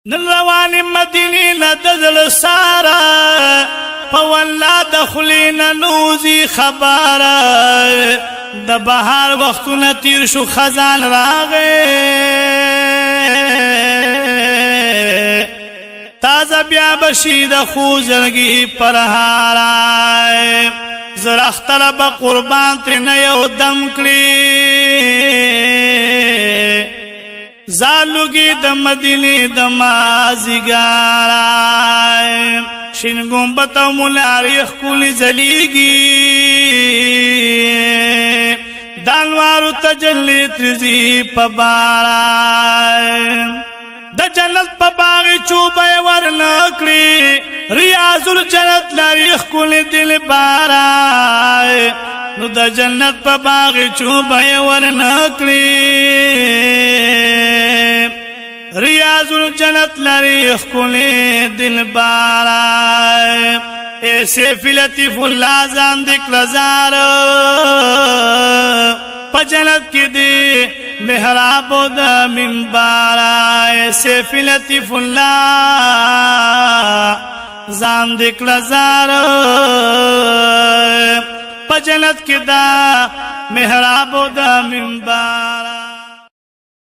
نن روان مدینی نددل سارا فوالله دخلین نوزی خبارا د بهار وختونه تیر شو خزان راغې تازه بیا بشي د خوزلګي پرهارا زرختره به قربان ترنه یو دم کړي زالوګي د مدینې د مازیګارا شین ګمبت ملاریخ کولی زلیږي دانوارو تجلی ترزی پبارا د جنت په باغ چوبه ورنکړي ریاض الجنت لریخ کولی دل بارا نو د جنت په باغ چوبه ورنکړي ریاض الجنت لریخ کولی دل بارا ایسے فی لطیف اللہ زان دکل زار پا جنت کی دی محراب دا منبارا ایسے فی لطیف اللہ زان دکل زار پا جنت کی دا محراب دا منبارا